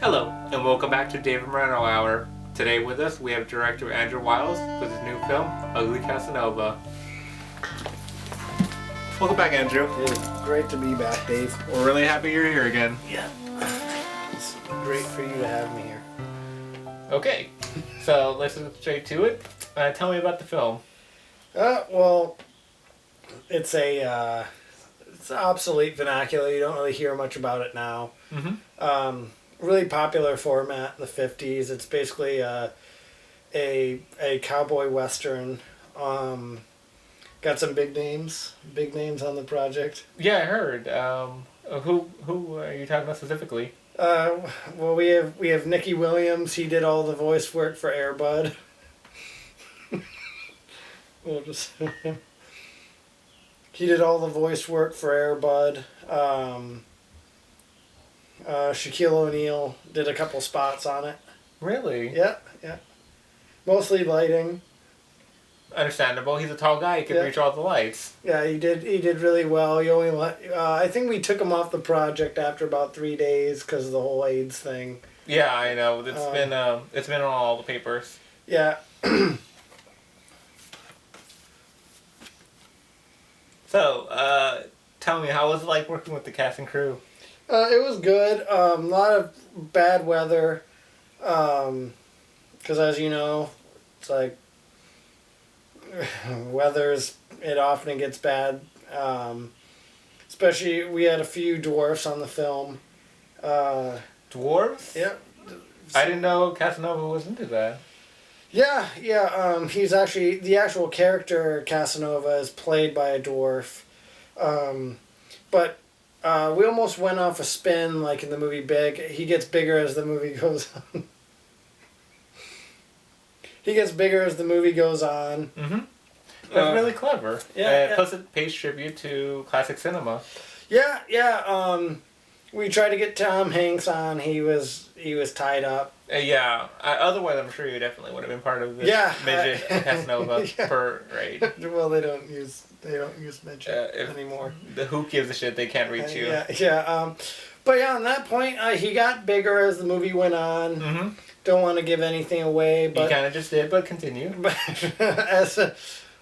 Hello, and welcome back to David Moreno Hour. Today with us, we have director Andrew Wiles with his new film, Ugly Casanova. Welcome back, Andrew. It is great to be back, Dave. We're really happy you're here again. Yeah. It's great for you to have me here. Okay, so let's get straight to it. Tell me about the film. Well, it's it's obsolete vernacular. You don't really hear much about it now. Mm-hmm. Really popular format in the 50s. It's basically a cowboy western. Got some big names on the project. Yeah, I heard. Who are you talking about specifically? Well, we have Nicky Williams. He did all the voice work for Air Bud. We'll just he did all the voice work for Air Bud. Shaquille O'Neal did a couple spots on it. Really? Yeah. Mostly lighting. Understandable. He's a tall guy. He can reach all the lights. Yeah, he did really well. He only I think we took him off the project after about 3 days because of the whole AIDS thing. Yeah, I know. It's been on all the papers. Yeah. So, tell me, how was it like working with the cast and crew? It was good. A lot of bad weather. Because as you know, it's like it often gets bad. Especially, we had a few dwarfs on the film. Dwarves? Yeah. I didn't know Casanova was into that. Yeah. He's actually, the actual character Casanova is played by a dwarf. But we almost went off a spin like in the movie Big. He gets bigger as the movie goes on. Mm-hmm. That's really clever. Yeah. Plus it pays tribute to classic cinema. Yeah. We tried to get Tom Hanks on. He was tied up. Yeah. Otherwise, I'm sure you definitely would have been part of this midget Casanova parade. Well, they don't use midget anymore. Who gives a shit? They can't reach you. Yeah. But yeah, on that point, he got bigger as the movie went on. Mm-hmm. Don't want to give anything away, but you kind of just did. But continue. But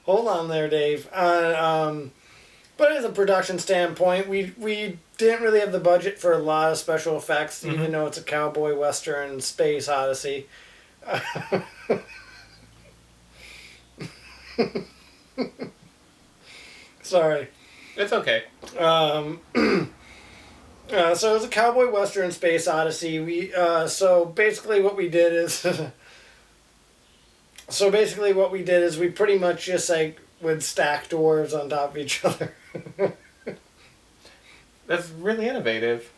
hold on there, Dave. But as a production standpoint, we didn't really have the budget for a lot of special effects, even though it's a cowboy western space odyssey. Sorry. It's okay. So it was a cowboy western space odyssey. So basically what we did is we pretty much just like would stack dwarves on top of each other. That's really innovative.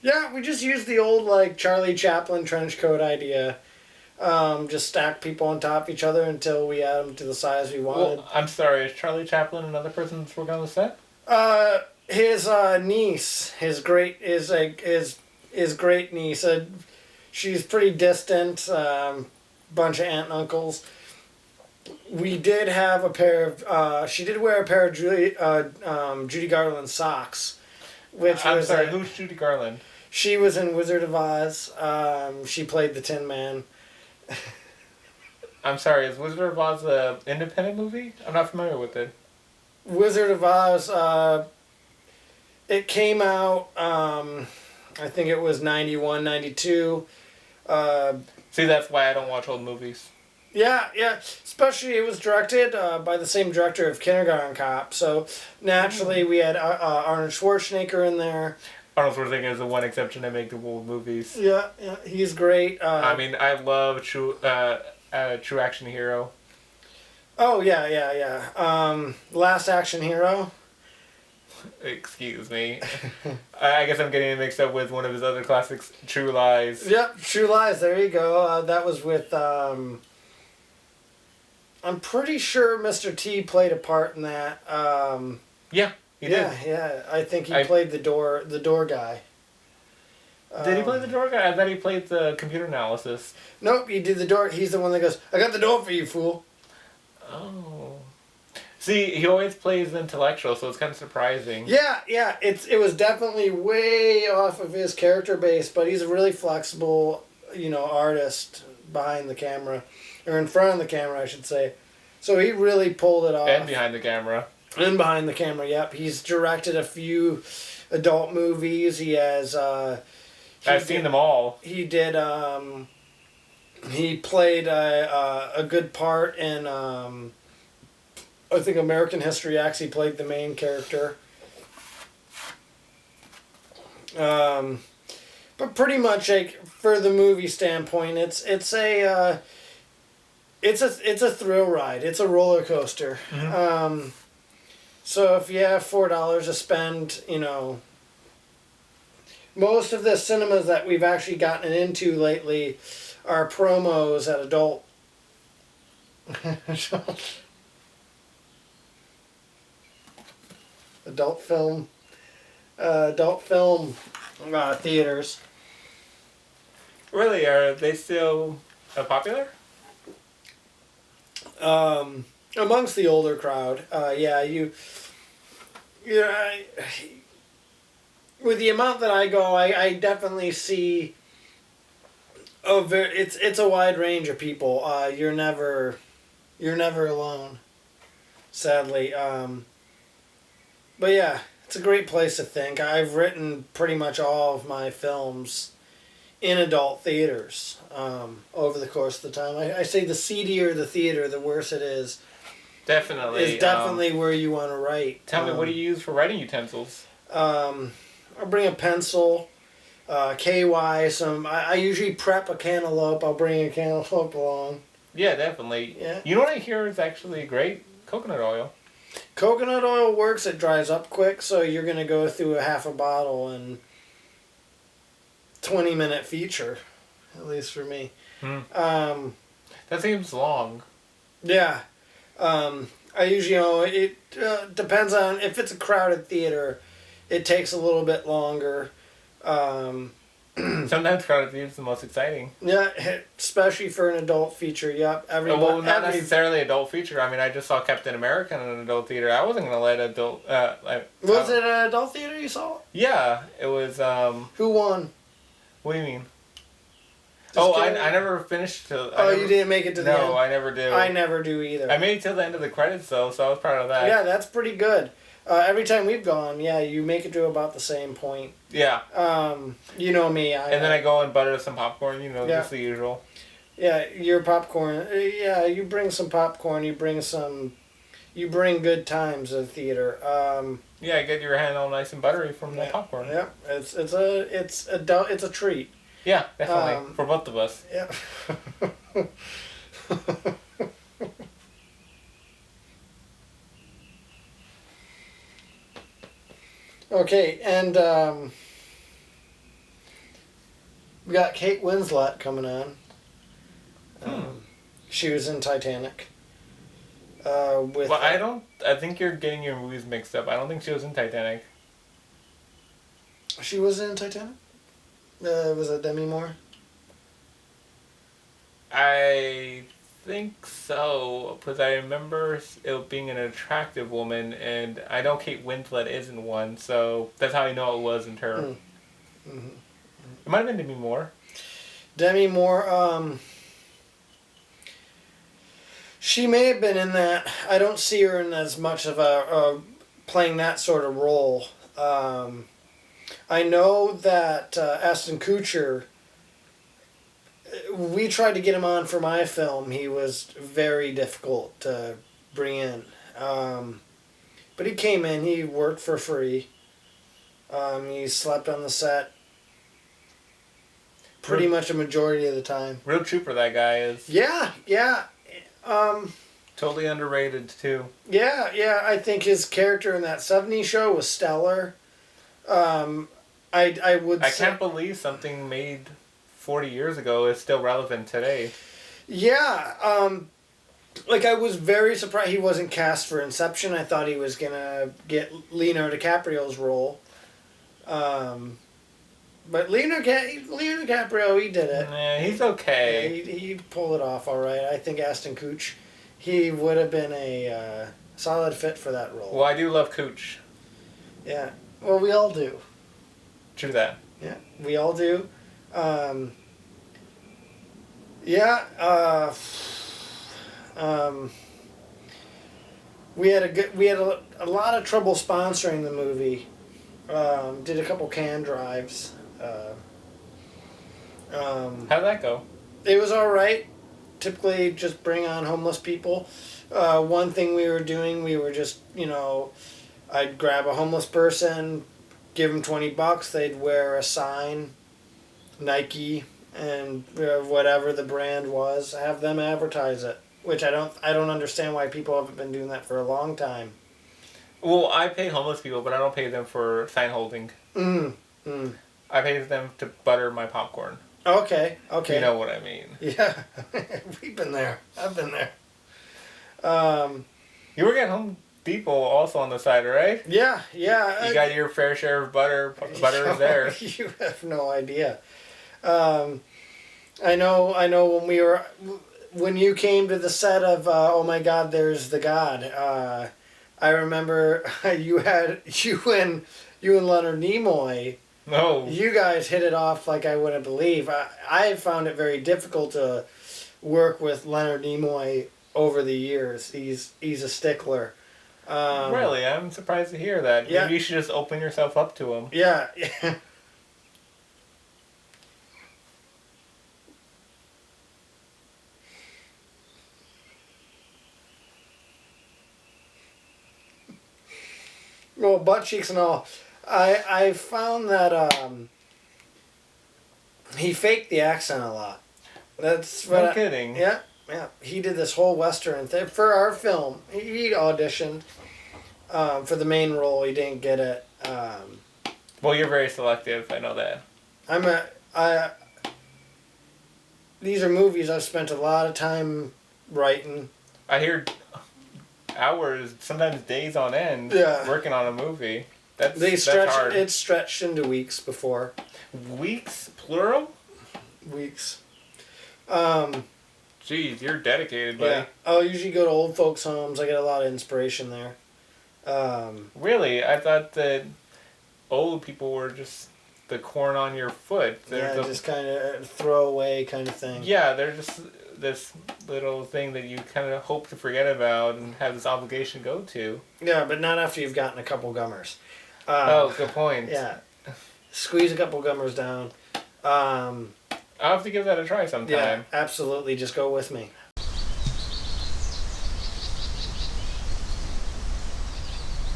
Yeah, we just used the old like Charlie Chaplin trench coat idea. Just stack people on top of each other until we had them to the size we wanted. Well, I'm sorry, is Charlie Chaplin another person that's working on the set? His niece, his great niece. She's pretty distant. Bunch of aunt and uncles. We did have a pair of. She did wear a pair of Judy Garland socks, which I'm sorry. Who's Judy Garland? She was in Wizard of Oz. She played the Tin Man. I'm sorry. Is Wizard of Oz an independent movie? I'm not familiar with it. Wizard of Oz. It came out. I think it was 91, 92. See, that's why I don't watch old movies. Yeah. Especially it was directed by the same director of Kindergarten Cop. So naturally we had Arnold Schwarzenegger in there. Arnold Schwarzenegger is the one exception to make the old movies. Yeah, he's great. I mean, I love True Action Hero. Oh yeah. Last Action Hero. Excuse me. I guess I'm getting it mixed up with one of his other classics, True Lies. Yep, True Lies. There you go. That was with. I'm pretty sure Mr. T played a part in that. Yeah, he did. Yeah. I think he played the door guy. Did he play the door guy? I thought he played the computer analysis. Nope, he did the door. He's the one that goes, "I got the door for you, fool." Oh. See, he always plays intellectual, so it's kind of surprising. Yeah, yeah, it was definitely way off of his character base, but he's a really flexible, artist behind the camera, or in front of the camera, I should say. So he really pulled it off. And behind the camera. And behind the camera, yep. He's directed a few adult movies. He has. I've seen them all. He did. He played a good part in. I think American History X. He played the main character. But pretty much, like, for the movie standpoint, it's a thrill ride. It's a roller coaster. Mm-hmm. So if you have $4 to spend, most of the cinemas that we've actually gotten into lately are promos at adult. adult film theaters. Really, are they still popular? Amongst the older crowd, with the amount that I go, I definitely see. It's a wide range of people. You're never alone. Sadly, but yeah, it's a great place to think. I've written pretty much all of my films in adult theaters over the course of the time. I say the seedier the theater, the worse it is. Definitely. It's definitely where you want to write. Tell me, what do you use for writing utensils? I'll bring a pencil, KY, I usually prep a cantaloupe. I'll bring a cantaloupe along. Yeah, definitely. Yeah. You know what I hear is actually great? Coconut oil. Coconut oil works. It dries up quick, so you're going to go through a half a bottle in 20-minute feature, at least for me. That seems long. Yeah. I usually, it depends on, if it's a crowded theater, it takes a little bit longer. Sometimes crowded theater is the most exciting. Yeah, especially for an adult feature. Yep. Well, not necessarily adult feature. I mean, I just saw Captain America in an adult theater. I wasn't gonna let adult. Was it an adult theater you saw? Yeah, it was. Who won? What do you mean? I never finished till. You didn't make it to the end? No, I never do. I never do either. I made it till the end of the credits though, so I was proud of that. Yeah, that's pretty good. Every time we've gone, you make it to about the same point. Yeah. You know me. And then I go and butter some popcorn, just the usual. Yeah, your popcorn. Yeah, you bring some popcorn. You bring good times to the theater. Yeah, get your hand all nice and buttery from the popcorn. Yeah, it's a treat. Yeah, definitely for both of us. Yeah. Okay, and we got Kate Winslet coming on. She was in Titanic. I think you're getting your movies mixed up. I don't think she was in Titanic. She was in Titanic? Was it Demi Moore? I think so, because I remember it being an attractive woman, and I know Kate Winslet isn't one, so that's how I know it wasn't her. Mm-hmm. It might have been Demi Moore. Demi Moore, she may have been in that. I don't see her in as much of a playing that sort of role. I know that Ashton Kutcher, we tried to get him on for my film. He was very difficult to bring in. But he came in. He worked for free. He slept on the set pretty much a majority of the time. Real trooper, that guy is. Yeah. Totally underrated, too. Yeah. I think his character in that 70s show was stellar. I can't believe something made 40 years ago is still relevant today. Yeah, I was very surprised he wasn't cast for Inception. I thought he was gonna get Leonardo DiCaprio's role. But Leonardo DiCaprio, he did it. Yeah, he's okay. Yeah, he pulled it off all right. I think Ashton Kutcher, he would have been a Solid fit for that role. Well, I do love Cooch. Yeah. Well, we all do. True that. Yeah, we all do. Yeah. We had a lot of trouble sponsoring the movie. Did a couple can drives. How'd that go? It was all right. Typically, just bring on homeless people. One thing we were doing, we were just, I'd grab a homeless person, give them $20. They'd wear a sign, Nike, and whatever the brand was. Have them advertise it. Which I don't understand why people haven't been doing that for a long time. Well, I pay homeless people, but I don't pay them for sign holding. I pay them to butter my popcorn. Okay. You know what I mean. Yeah, we've been there. I've been there. You work at Home Depot also on the side, right? Yeah. You got your fair share of butter. Butter is there. You have no idea. I know when you came to the set of Oh My God, There's the God. I remember you and Leonard Nimoy. No. You guys hit it off like I wouldn't believe. I found it very difficult to work with Leonard Nimoy over the years. He's a stickler. Really? I'm surprised to hear that. Yeah. Maybe you should just open yourself up to him. Yeah. Well, butt cheeks and all. I found that he faked the accent a lot. That's what No kidding. Yeah. He did this whole Western thing for our film. He auditioned for the main role. He didn't get it. Well, you're very selective. I know that. These are movies I've spent a lot of time writing. I hear hours, sometimes days on end, working on a movie. That's hard. It's stretched into weeks before. Weeks, plural? Weeks. Jeez, you're dedicated, buddy. Yeah. I'll usually go to old folks' homes. I get a lot of inspiration there. Really? I thought that old people were just the corn on your foot. Just kind of throwaway kind of thing. Yeah, they're just this little thing that you kind of hope to forget about and have this obligation go to. Yeah, but not after you've gotten a couple gummers. Good point. Yeah. Squeeze a couple gummers down. I'll have to give that a try sometime. Yeah, absolutely. Just go with me.